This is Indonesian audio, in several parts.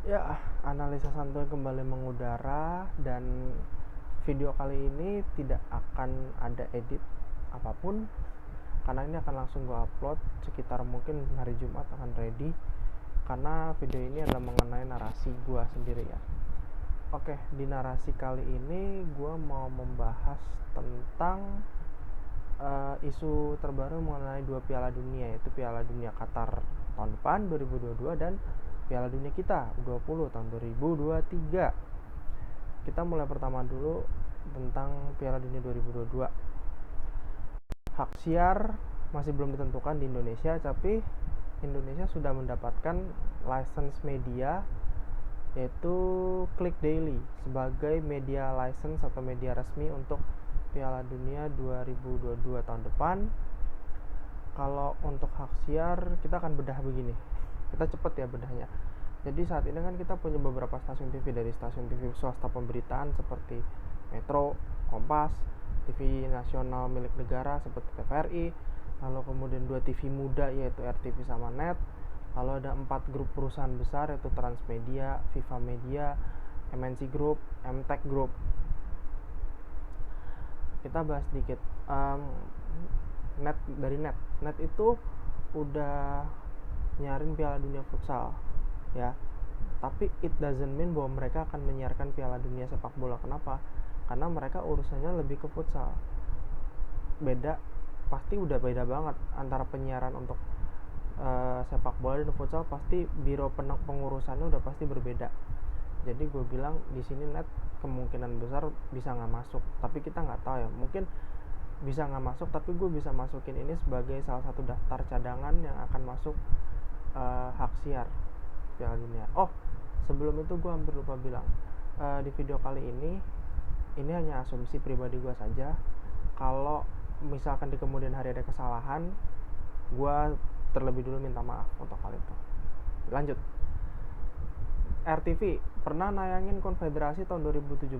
Ya, analisa santuy kembali mengudara, dan video kali ini tidak akan ada edit apapun karena ini akan langsung gue upload sekitar mungkin hari Jumat akan ready, karena video ini adalah mengenai narasi gue sendiri ya. Oke, di narasi kali ini gue mau membahas tentang isu terbaru mengenai dua Piala Dunia, yaitu Piala Dunia Qatar tahun depan 2022 dan Piala Dunia kita U20 tahun 2023. Kita mulai pertama dulu tentang Piala Dunia 2022. Hak siar masih belum ditentukan di Indonesia, tapi Indonesia sudah mendapatkan license media, yaitu Click Daily sebagai media license atau media resmi untuk Piala Dunia 2022 tahun depan. Kalau untuk hak siar kita akan bedah begini, kita cepet ya bedahnya. Jadi saat ini kan kita punya beberapa stasiun TV, dari stasiun TV swasta pemberitaan seperti Metro, Kompas, TV nasional milik negara seperti TVRI, lalu kemudian 2 TV muda yaitu RTV sama NET, lalu ada 4 grup perusahaan besar yaitu Transmedia, Viva Media, MNC Group, MTech Group. Kita bahas sedikit. Net itu udah nyarin Piala Dunia futsal ya, tapi it doesn't mean bahwa mereka akan menyiarkan Piala Dunia sepak bola. Kenapa? Karena mereka urusannya lebih ke futsal. Pasti udah beda banget antara penyiaran untuk sepak bola dan futsal. Pasti biro pengurusannya udah pasti berbeda. Jadi gue bilang di sini net kemungkinan besar bisa nggak masuk, tapi kita nggak tahu ya, mungkin bisa nggak masuk, tapi gue bisa masukin ini sebagai salah satu daftar cadangan yang akan masuk hak siar Piala Dunia. Oh, sebelum itu gue hampir lupa bilang, di video kali ini hanya asumsi pribadi gue saja. Kalau misalkan di kemudian hari ada kesalahan, gue terlebih dulu minta maaf untuk hal itu. Lanjut. RTV pernah nayangin Konfederasi tahun 2017,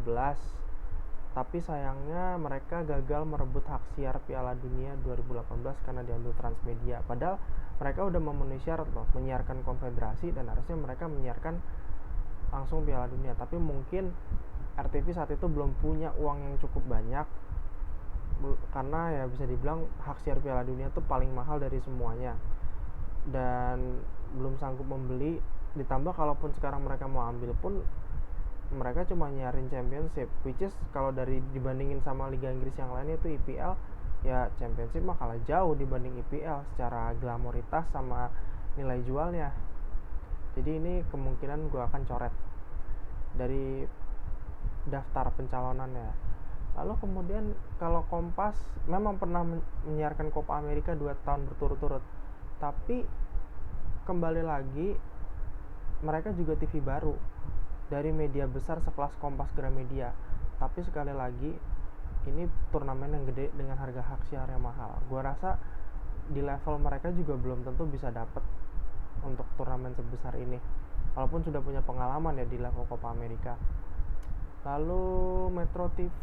tapi sayangnya mereka gagal merebut hak siar Piala Dunia 2018 karena diambil Transmedia. Padahal mereka udah memenuhi syarat loh, menyiarkan Konfederasi, dan harusnya mereka menyiarkan langsung Piala Dunia. Tapi mungkin RTV saat itu belum punya uang yang cukup banyak, karena ya bisa dibilang hak siar Piala Dunia itu paling mahal dari semuanya, dan belum sanggup membeli. Ditambah kalaupun sekarang mereka mau ambil pun, mereka cuma nyarin Championship, which is kalau dari dibandingin sama Liga Inggris yang lainnya itu IPL, ya Championship mah kalah jauh dibanding IPL secara glamoritas sama nilai jualnya. Jadi ini kemungkinan gue akan coret dari daftar pencalonannya. Lalu kemudian kalau Kompas memang pernah menyiarkan Copa America 2 tahun berturut-turut, tapi kembali lagi mereka juga TV baru dari media besar sekelas Kompas Gramedia. Tapi sekali lagi ini turnamen yang gede dengan harga hak siar yang mahal. Gua rasa di level mereka juga belum tentu bisa dapet untuk turnamen sebesar ini, walaupun sudah punya pengalaman ya di level Copa America. Lalu Metro TV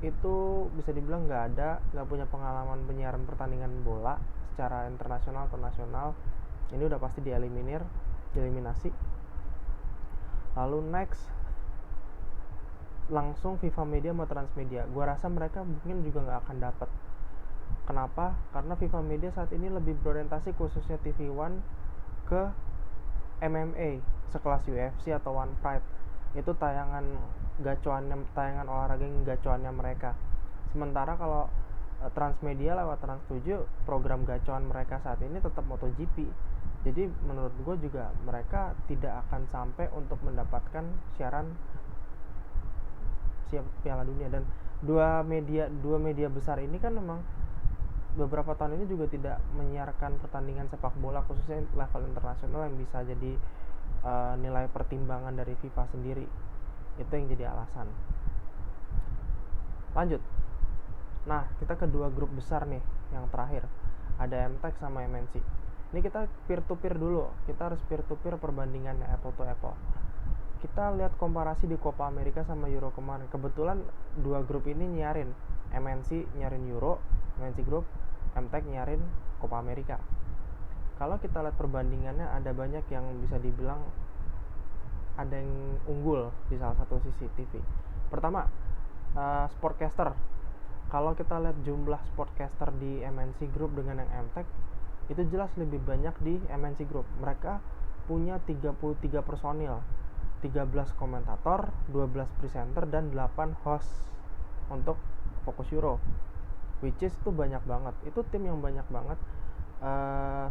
itu bisa dibilang nggak punya pengalaman penyiaran pertandingan bola secara internasional atau nasional. Ini udah pasti dieliminasi. Lalu next langsung Viva Media sama Transmedia. Gua rasa mereka mungkin juga nggak akan dapat. Kenapa? Karena Viva Media saat ini lebih berorientasi khususnya TV One ke MMA sekelas UFC atau One Pride. Itu tayangan olahraga yang gacoannya mereka. Sementara kalau Transmedia lewat Trans 7, program gacoan mereka saat ini tetap MotoGP. Jadi menurut gue juga mereka tidak akan sampai untuk mendapatkan siaran siap Piala Dunia. Dan dua media besar ini kan memang beberapa tahun ini juga tidak menyiarkan pertandingan sepak bola khususnya level internasional yang bisa jadi nilai pertimbangan dari FIFA sendiri. Itu yang jadi alasan. Lanjut. Nah, kita ke dua grup besar nih yang terakhir. Ada MTech sama MNC. Ini kita peer to peer dulu. Kita harus peer to peer perbandingannya, apple to apple. Kita lihat komparasi di Copa America sama Euro kemarin. Kebetulan dua grup ini nyiarin. MNC nyiarin Euro, MNC Group, MTech nyiarin Copa America. Kalau kita lihat perbandingannya, ada banyak yang bisa dibilang ada yang unggul di salah satu sisi TV. Pertama, sportcaster. Kalau kita lihat jumlah sportcaster di MNC Group dengan yang MTech, itu jelas lebih banyak di MNC Group. Mereka punya 33 personil, 13 komentator, 12 presenter, dan 8 host untuk Focus Euro, which is itu banyak banget. Itu tim yang banyak banget.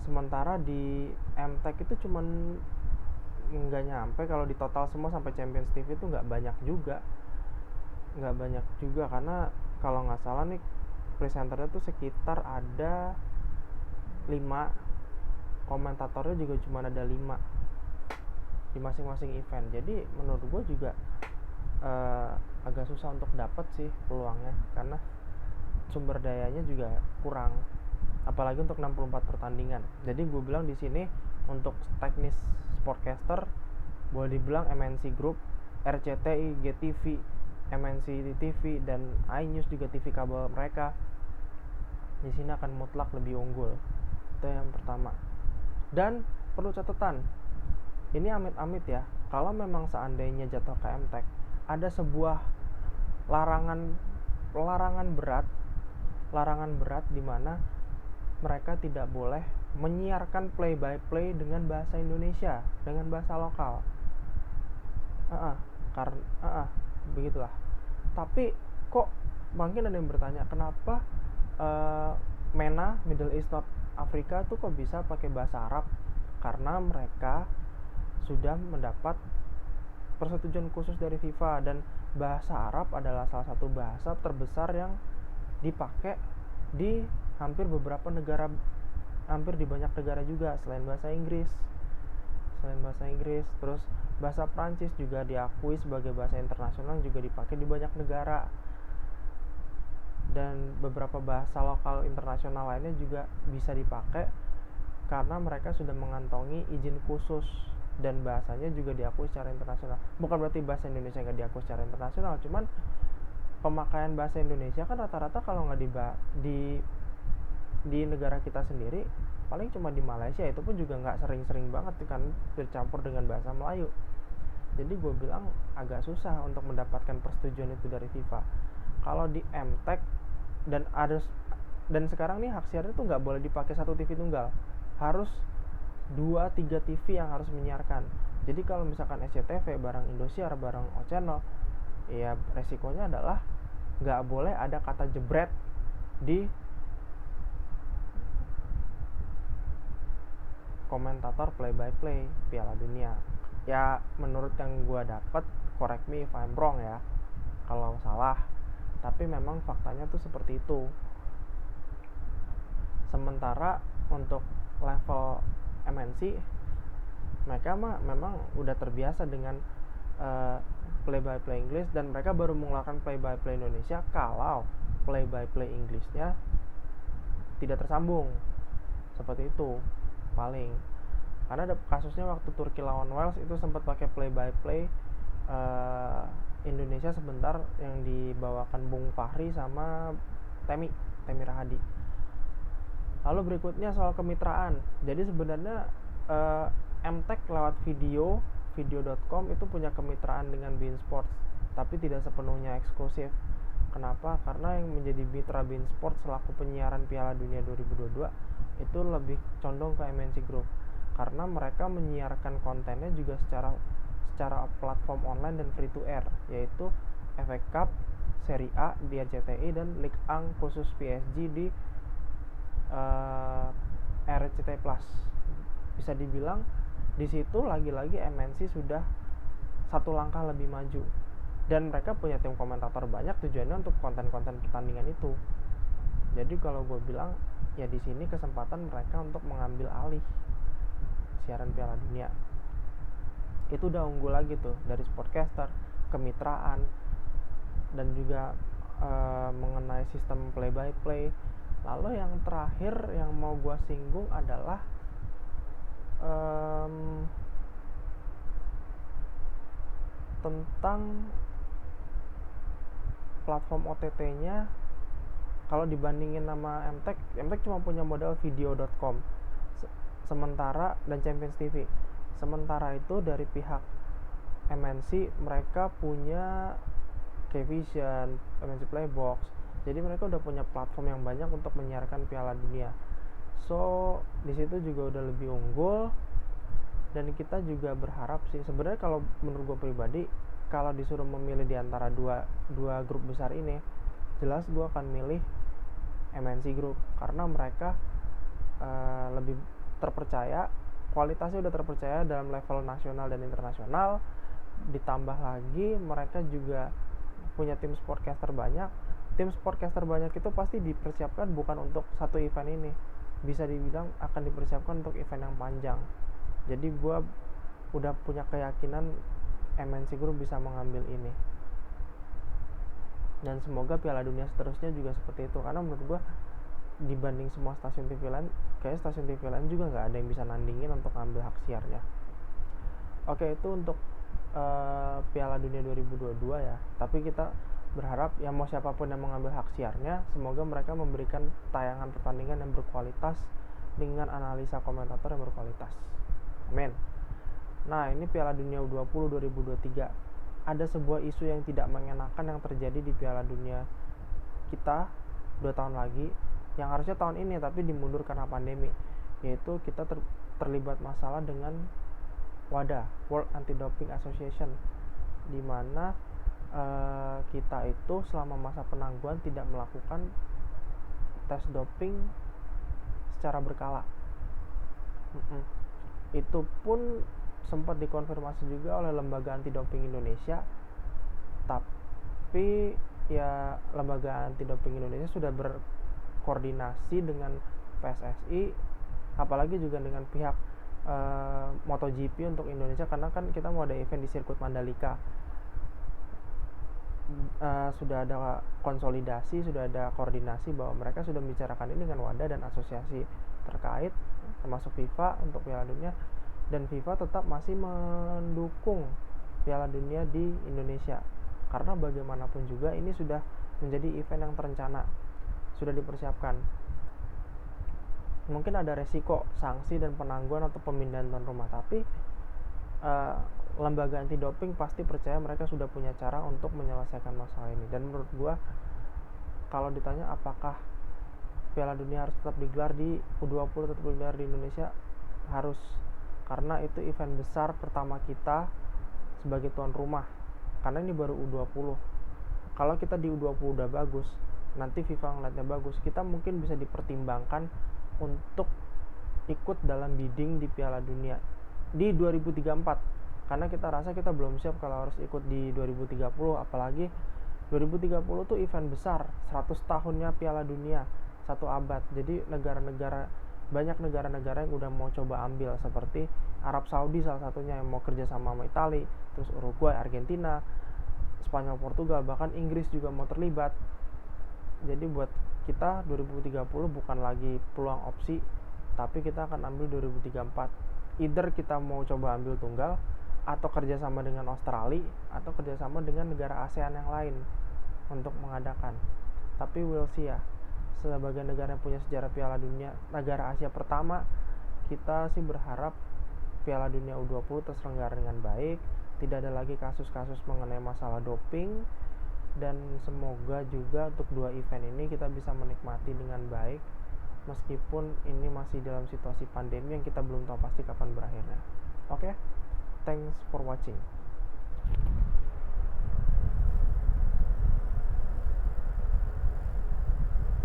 Sementara di MTech itu cuman nggak nyampe, kalau di total semua sampai Champions TV itu nggak banyak juga karena kalau nggak salah nih presenternya tuh sekitar ada 5, komentatornya juga cuma ada 5 di masing-masing event. Jadi menurut gue juga agak susah untuk dapat sih peluangnya, karena sumber dayanya juga kurang, apalagi untuk 64 pertandingan. Jadi gue bilang di sini untuk teknis sportcaster boleh dibilang MNC Group, RCTI, GTV, MNC TV, dan iNews juga TV kabel mereka di sini akan mutlak lebih unggul. Itu yang pertama. Dan perlu catatan, ini amit-amit ya, kalau memang seandainya jatuh ke MTech, ada sebuah larangan berat di mana mereka tidak boleh menyiarkan play by play dengan bahasa Indonesia, dengan bahasa lokal. Begitulah. Tapi kok mungkin ada yang bertanya, kenapa MENA, Middle East, North Africa tuh kok bisa pakai bahasa Arab? Karena mereka sudah mendapat persetujuan khusus dari FIFA, dan bahasa Arab adalah salah satu bahasa terbesar yang dipakai di hampir di banyak negara juga selain bahasa Inggris. Terus bahasa Prancis juga diakui sebagai bahasa internasional, juga dipakai di banyak negara. Dan beberapa bahasa lokal internasional lainnya juga bisa dipakai karena mereka sudah mengantongi izin khusus, dan bahasanya juga diakui secara internasional. Bukan berarti bahasa Indonesia nggak diakui secara internasional, cuman pemakaian bahasa Indonesia kan rata-rata kalau nggak di negara kita sendiri paling cuma di Malaysia, itu pun juga nggak sering-sering banget kan bercampur dengan bahasa Melayu. Jadi gue bilang agak susah untuk mendapatkan persetujuan itu dari FIFA. Kalau di MTech dan sekarang nih hak siarnya tuh nggak boleh dipakai satu TV tunggal, harus 2-3 TV yang harus menyiarkan. Jadi kalau misalkan SCTV bareng Indosiar bareng O-Channel, ya resikonya adalah nggak boleh ada kata jebret di komentator play by play Piala Dunia. Ya menurut yang gue dapat, correct me if I'm wrong ya kalau salah, tapi memang faktanya tuh seperti itu. Sementara untuk level MNC, mereka memang udah terbiasa dengan play by play Inggris, dan mereka baru mengeluarkan play by play Indonesia kalau play by play Inggrisnya tidak tersambung, seperti itu paling. Karena ada kasusnya waktu Turki lawan Wales itu sempat pakai play by play Indonesia sebentar, yang dibawakan Bung Fahri sama Temi Rahadi. Lalu berikutnya soal kemitraan. Jadi sebenarnya MTech lewat video.com itu punya kemitraan dengan beIN Sports, tapi tidak sepenuhnya eksklusif. Kenapa? Karena yang menjadi mitra beIN Sports selaku penyiaran Piala Dunia 2022 itu lebih condong ke MNC Group, karena mereka menyiarkan kontennya juga secara platform online dan free to air, yaitu FA Cup, Serie A di RCTI, dan Ligue 1 khusus PSG di RCTI Plus. Bisa dibilang di situ lagi-lagi MNC sudah satu langkah lebih maju, dan mereka punya tim komentator banyak, tujuannya untuk konten-konten pertandingan itu. Jadi kalau gue bilang ya di sini kesempatan mereka untuk mengambil alih siaran Piala Dunia. Itu udah unggul lagi tuh dari sportcaster, kemitraan, dan juga mengenai sistem play by play. Lalu yang terakhir yang mau gue singgung adalah tentang platform OTT-nya. Kalau dibandingin sama MTech cuma punya modal video.com sementara dan Champions TV. Sementara itu dari pihak MNC mereka punya Kvision, MNC Playbox, jadi mereka udah punya platform yang banyak untuk menyiarkan Piala Dunia. So di situ juga udah lebih unggul, dan kita juga berharap sih sebenarnya, kalau menurut gue pribadi, kalau disuruh memilih di antara dua grup besar ini, jelas gue akan milih MNC Group karena mereka lebih terpercaya, kualitasnya udah terpercaya dalam level nasional dan internasional. Ditambah lagi mereka juga punya tim sportcaster banyak. Tim sportcaster banyak itu pasti dipersiapkan bukan untuk satu event ini, bisa dibilang akan dipersiapkan untuk event yang panjang. Jadi gue udah punya keyakinan MNC Group bisa mengambil ini, dan semoga Piala Dunia seterusnya juga seperti itu, karena menurut gue dibanding semua stasiun TV lain, kayak stasiun TV lain juga nggak ada yang bisa nandingin untuk ngambil hak siarnya. Oke, itu untuk Piala Dunia 2022 ya. Tapi kita berharap ya mau siapapun yang mengambil hak siarnya, semoga mereka memberikan tayangan pertandingan yang berkualitas dengan analisa komentator yang berkualitas. Amin. Nah, ini Piala Dunia U20 2023. Ada sebuah isu yang tidak mengenakan yang terjadi di Piala Dunia kita 2 tahun lagi, yang harusnya tahun ini tapi dimundur karena pandemi, yaitu kita terlibat masalah dengan WADA, World Anti-Doping Association, di mana kita itu selama masa penangguhan tidak melakukan tes doping secara berkala. Itu pun sempat dikonfirmasi juga oleh Lembaga Anti-Doping Indonesia, tapi ya Lembaga Anti-Doping Indonesia sudah berkoordinasi dengan PSSI, apalagi juga dengan pihak MotoGP untuk Indonesia, karena kan kita mau ada event di sirkuit Mandalika. Sudah ada konsolidasi, sudah ada koordinasi bahwa mereka sudah membicarakan ini dengan WADA dan asosiasi terkait, termasuk FIFA untuk Piala Dunia, dan FIFA tetap masih mendukung Piala Dunia di Indonesia karena bagaimanapun juga ini sudah menjadi event yang terencana, sudah dipersiapkan. Mungkin ada resiko sanksi dan penangguhan atau pemindahan tuan rumah, tapi lembaga anti doping pasti percaya mereka sudah punya cara untuk menyelesaikan masalah ini. Dan menurut gua, kalau ditanya apakah Piala Dunia harus tetap digelar di U20, tetap digelar di Indonesia, harus, karena itu event besar pertama kita sebagai tuan rumah, karena ini baru U20. Kalau kita di U20 udah bagus, nanti FIFA ngeliatnya bagus, kita mungkin bisa dipertimbangkan untuk ikut dalam bidding di Piala Dunia di 2034, karena kita rasa kita belum siap kalau harus ikut di 2030, apalagi 2030 tuh event besar, 100 tahunnya Piala Dunia, 1 abad. Jadi banyak negara-negara yang udah mau coba ambil, seperti Arab Saudi salah satunya yang mau kerja sama Italia, terus Uruguay, Argentina, Spanyol, Portugal, bahkan Inggris juga mau terlibat. Jadi buat kita 2030 bukan lagi peluang opsi, tapi kita akan ambil 2034. Either kita mau coba ambil tunggal, atau kerjasama dengan Australia, atau kerjasama dengan negara ASEAN yang lain untuk mengadakan. Tapi we'll see ya. Sebagai negara yang punya sejarah Piala Dunia, negara Asia pertama, kita sih berharap Piala Dunia U20 terselenggara dengan baik, tidak ada lagi kasus-kasus mengenai masalah doping, dan semoga juga untuk 2 event ini kita bisa menikmati dengan baik, meskipun ini masih dalam situasi pandemi yang kita belum tahu pasti kapan berakhirnya. Oke, thanks for watching.